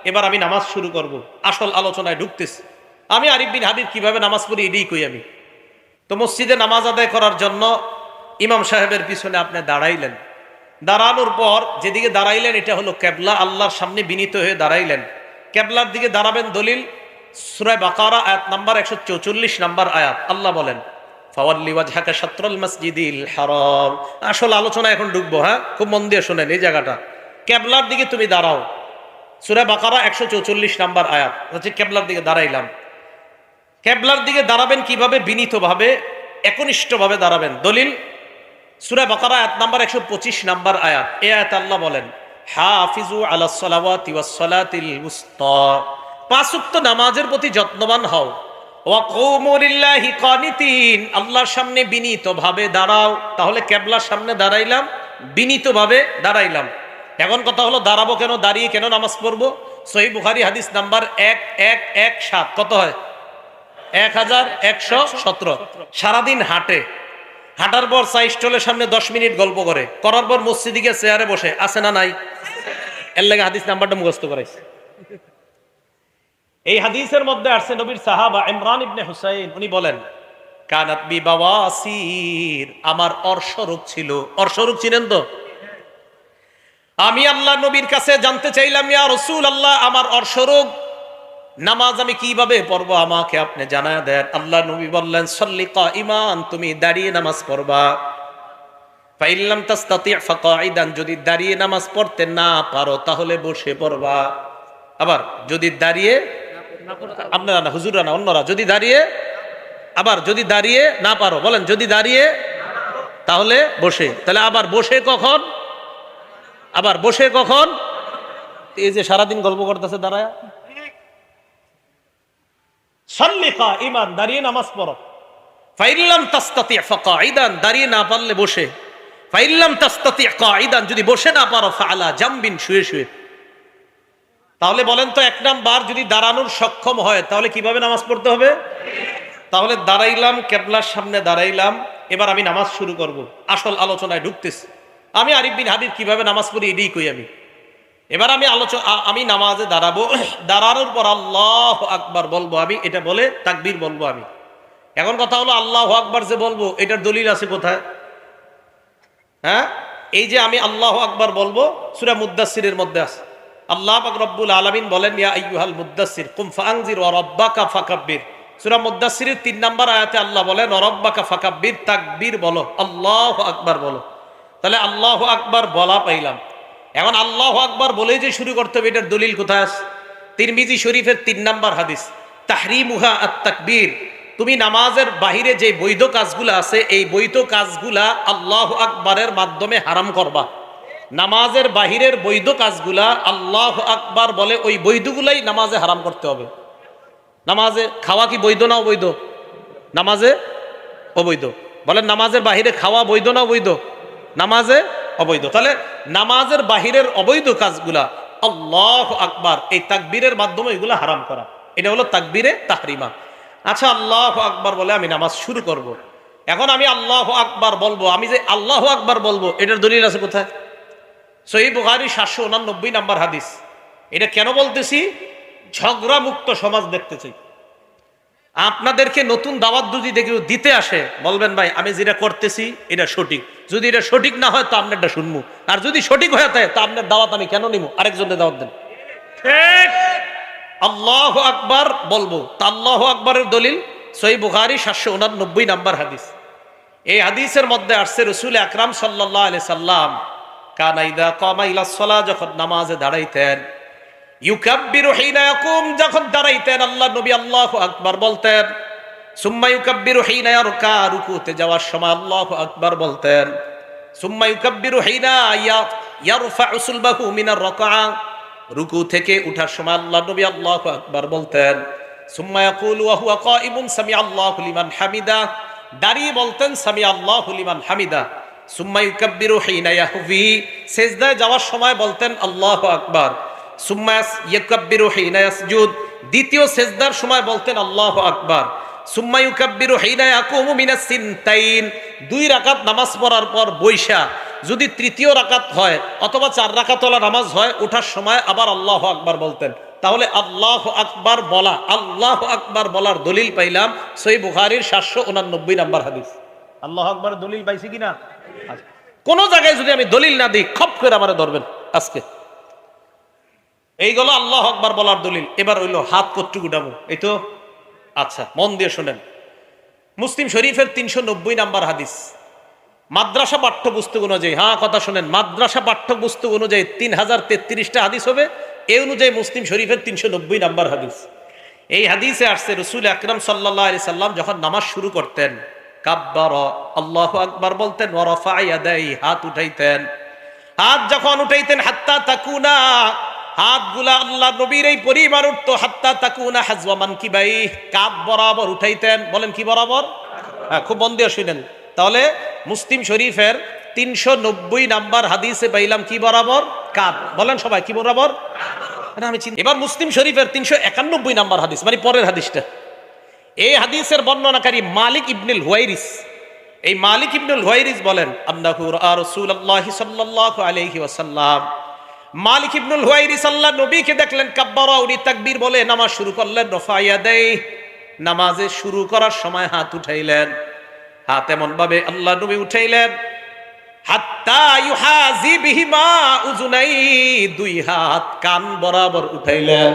এবার আমি নামাজ শুরু করব। আসল আলোচনায় ঢুকতেছি। আমি আরিফ বিন হাবিব কিভাবে নামাজ পড়ি এটাই কই আমি। তো মসজিদে নামাজ আদায় করার জন্য ইমাম সাহেবের পিছনে আপনি দাঁড়াইলেন। দাঁড়ানোর পর যেদিকে দাঁড়াইলেন এটা হলো কেবলা, আল্লাহর সামনে বিনীত হয়ে দাঁড়াইলেন। কেবলার দিকে দাঁড়াবেন। দলিল সূরা বাকারা আয়াত নাম্বার 144 নাম্বার আয়াত। আল্লাহ বলেন ফাওয়াল্লি ওয়াজহাকা শাতরাল মাসজিদিল হারাম। আসল আলোচনা এখন ঢুকবো। হ্যাঁ, খুব মন দিয়ে শোনেন এই জায়গাটা। কেবলার দিকে তুমি দাঁড়াও। সূরা বাকারা 144 নাম্বার আয়াত হচ্ছে কেবলার দিকে দাঁড়াইলাম। কেবলার দিকে দাঁড়াবেন কিভাবে? বিনীতভাবে, একনিষ্ঠভাবে দাঁড়াবেন। দলিল সূরা বাকারা আয়াত নাম্বার 125 নাম্বার আয়াত। এই আয়াত আল্লাহ বলেন হাফিজু আলাস সালাওয়াতি ওয়াস সালাতিল উসতা। পাঁচ ওয়াক্ত নামাজের প্রতি যত্নবান হও। ওয়া কুমু লিল্লাহি কানিতিন। আল্লাহর সামনে বিনীতভাবে দাঁড়াও। তাহলে কেবলার সামনে দাঁড়াইলাম, বিনীতভাবে দাঁড়াইলাম। এখন কথা হলো দাঁড়াবো কেন, দাঁড়িয়ে কেন নামাজ পড়বো? সহিহ বুখারী হাদিস নাম্বার 1117। কত হয়? 1117। সারাদিন হাঁটে, হাঁটার পর চা স্টলের সামনে 10 মিনিট গল্প করে, করার পর মসজিদে গিয়ে চেয়ারে বসে, আছে না নাই? এর লাগে হাদিস নাম্বারটা মুখস্থ করাইছে। এই হাদিসের মধ্যে আসছে নবীর সাহাবা ইমরান ইবনে হুসাইন, উনি বলেন কানাত বি বাওয়াসির। আমার অর্শরোগ ছিল। অর্শরোগ চিনেন তো? আমি আল্লাহ নবীর কাছে জানতে চাইলাম, ইয়া রাসূলুল্লাহ, আমার অর্শরোগ, নামাজ আমি কিভাবে পড়বো আমাকে আপনি জানায় দেন। আল্লাহ নবী বললেন সল্লি কাইমান, তুমি দাঁড়িয়ে নামাজ পড়বা। ফাইল্লাম তাস্তাতি ফাকাইদান, যদি দাঁড়িয়ে নামাজ পড়তে না পারো তাহলে বসে পড়বা। আবার যদি দাঁড়িয়ে, আপনারা না, হুজুররা না, অন্যরা, যদি দাঁড়িয়ে, আবার যদি দাঁড়িয়ে না পারো, বলেন যদি দাঁড়িয়ে তাহলে বসে। তাহলে আবার বসে কখন? আবার বসে কখন? এই যে সারাদিন গল্প করতেছে দাঁড়ায়। সল্লি কাইমান, দাঁড়িয়ে নামাজ পড়ো। ফাইল্লাম তাস্তাতি ফাকাইদান, দাঁড়িয়ে না পারলে বসে। ফাইল্লাম তাস্তাতি কাইদান, যদি বসে না পারো ফাআলা জামবিন, শুয়ে শুয়ে। তাহলে বলেন তো, এক নাম্বার যদি দাঁড়ানোর সক্ষম হয় তাহলে কিভাবে নামাজ পড়তে হবে? তাহলে দাঁড়াইলাম, কেবলার সামনে দাঁড়াইলাম, এবার আমি নামাজ শুরু করব। আসল আলোচনায় ঢুকতেছি। আমি আরিফ বিন হাবিব কিভাবে নামাজ পড়ি এটাই কই আমি। এবার আমি নামাজে দাঁড়াবো। দাঁড়ানোর পর আল্লাহু আকবার বলবো আমি, এটা বলে তাকবীর বলবো আমি। এখন কথা হলো আল্লাহু আকবার যে বলবো এটার দলিল আছে কোথায়? হ্যাঁ, এই যে আমি আল্লাহু আকবার বলবো সূরা মুদ্দাসসিরের মধ্যে আছে। আল্লাহ পাক রব্বুল আলামিন বলেন ইয়া আইয়ুহাল মুদ্দাসসির কুম ফাআনজির ওয়া রাব্বাকা ফাকাব্বির। সূরা মুদ্দাসসিরের 3 নম্বর আয়াতে আল্লাহ বলেন ওয়া রাব্বাকা ফাকাব্বির, তাকবীর বলো, আল্লাহু আকবার বলো। তাহলে আল্লাহু আকবার বলা পাইলাম। এখন আল্লাহু আকবার বলেই যে শুরু করতে হবে এটার দলিল কোথায় আছে? তিরমিজি শরীফের 3 নম্বর হাদিস, তাহরিমুহা আত-তাকবীর। তুমি নামাজের বাহিরে যে বৈধ কাজগুলা আছে এই বৈধ কাজগুলা আল্লাহু আকবারের মাধ্যমে হারাম করবা। নামাজের বাহিরের বৈধ কাজগুলা আল্লাহু আকবার বলে ওই বৈধগুলাই নামাজে হারাম করতে হবে। নামাজে খাওয়া কি বৈধ না অবৈধ? নামাজে অবৈধ। বলেন নামাজের বাহিরে খাওয়া বৈধ না অবৈধ? নামাজে অবৈধ। তাহলে নামাজের বাহিরের অবৈধ কাজগুলা আল্লাহু আকবার এই তাকবীরের মাধ্যমে এগুলা হারাম করা, এটা হলো তাকবীরে তাহরিমা। আচ্ছা, আল্লাহু আকবার বলে আমি নামাজ শুরু করব। এখন আমি আল্লাহু আকবার বলবো, আমি যে আল্লাহু আকবার বলবো এটার দলিল আছে কোথায়? সহিহ বুখারী 789 নম্বর হাদিস। এটা কেন বলতেছি? ঝগড়া মুক্ত সমাজ দেখতে চাই। আপনাদেরকে নতুন দাওয়াত যদি দিতে আসে বলবেন ভাই আমি যেটা করতেছি এটা সঠিক, যদি এটা সঠিক না হয় তো আপনারটা শুনবো, আর যদি সঠিক হয়ে থাকে তো আপনার দাওয়াত আমি কেন নিব? আরেকজনের দাওয়াত দেন। ঠিক, আল্লাহু আকবার বলবো। তা আল্লাহু আকবারের দলিল সহিহ বুখারী 789 নম্বর হাদিস। এই হাদিসের মধ্যে আসছে রাসূল আকরাম সাল্লাল্লাহু আলাইহি সাল্লাম কানা ইযা কামা ইলাস সালাহ, যখন নামাজে দাঁড়াইতেন, ইউকাব্বিরু হিনা ইয়াকুম, যখন দাঁড়াইতেন আল্লাহ নবী আল্লাহু আকবার বলতেন। সুম্মা ইউকাব্বিরু হিনা ইয়ারকা, রুকুতে যাওয়ার সময় আল্লাহু আকবার বলতেন। সুম্মা ইউকাব্বিরু হিনা ইয়ারফা'ু সুলবাহু মিনার রাকআ, রুকু থেকে উঠার সময় আল্লাহ নবী আল্লাহু আকবার বলতেন। সুম্মা ইয়াকুলু ওয়া হুয়া কাইমুন সামি আল্লাহু লিমান হামিদা, দাঁড়িয়ে বলতেন সামি আল্লাহু লিমান হামিদা। সুম্মা ইউকাব্বিরু হিনা ইয়াহবি, সিজদায় যাওয়ার সময় বলতেন আল্লাহু আকবার। সুম্মা ইউকাব্বিরু হিনা ইয়াসজুদ, দ্বিতীয় সিজদার সময় বলতেন আল্লাহু আকবার। সুম্মা ইউকাব্বিরু হিনা ইয়াকুমু মিনাস সিনতাইন, 2 রাকাত নামাজ পড়ার পর বৈশা যদি তৃতীয় রাকাত হয় অথবা 4 রাকাতওয়ালা নামাজ হয়, ওঠার সময় আবার আল্লাহু আকবার বলতেন। তাহলে আল্লাহু আকবার বলা, আল্লাহু আকবার বলার দলিল পাইলাম সহিহ বুখারীর 789 নম্বর হাদিস। আল্লাহু আকবার দলিল পাইছি কিনা? কোন জায়গায় যদি আমি দলিল না দিই, খপ করে আমারে ধরবেন আজকে। এইগুলো আল্লাহু আকবার বলার দলিল। এবার হইল হাত কতটুকু উঠাবো, এই তো। আচ্ছা, মন দিয়ে শোনেন। মুসলিম শরীফের 390 নাম্বার হাদিস, মাদ্রাসা পাঠ্যপুস্তক অনুযায়ী, হ্যাঁ কথা শোনেন, মাদ্রাসা পাঠ্যপুস্তক অনুযায়ী 3033টা হাদিস হবে। এই অনুযায়ী মুসলিম শরীফের 390 নাম্বার হাদিস। এই হাদিসে আসছে রাসূল আকরাম সাল্লাল্লাহু আলাইহি সাল্লাম যখন নামাজ শুরু করতেন, কাব্বারা, আল্লাহু আকবার বলতেন, ওয়া রাফা ইয়াদাইহি, হাত উঠাইতেন। হাত যখন উঠাইতেন, হাত্তা তাকুনা, হাতগুলা আল্লাহ নবীর এই পরিবার উঠতো, হাত্তা তাকুনা হাজওয়া মানকিবাই, কাঁধ বরাবর উঠাইতেন। বলেন কি বরাবর? হ্যাঁ, খুব মন দিয়ে শুনেন। তাহলে মুসলিম শরীফের 390 নাম্বার হাদিসে পাইলাম কি বরাবর? কাঁধ। বলেন সবাই কি বরাবর? আমি এবার মুসলিম শরীফের 391 নাম্বার হাদিস, মানে পরের হাদিসটা। এই হাদিসের বর্ণনাকারী মালিক ইবনুল হুয়াইরিস। এই মালিক ইবনুল হুয়াইরিস বলেন, আন্নাহু রাআ রাসূলুল্লাহি সাল্লাল্লাহু আলাইহি ওয়াসাল্লাম, মালিক ইবনুল হুয়াইরিস আল্লাহ নবীকে দেখলেন কাব্বারা, উনি তাকবীর বলে নামাজ শুরু করলেন, রফা ইয়াদাইহি, নামাজে শুরু করার সময় হাত উঠাইলেন। হাত এমন ভাবে আল্লাহ নবী উঠাইলেন, হাত্তা ইউহাজি বিহিমা উযুনাই, দুই হাত কান বরাবর উঠাইলেন।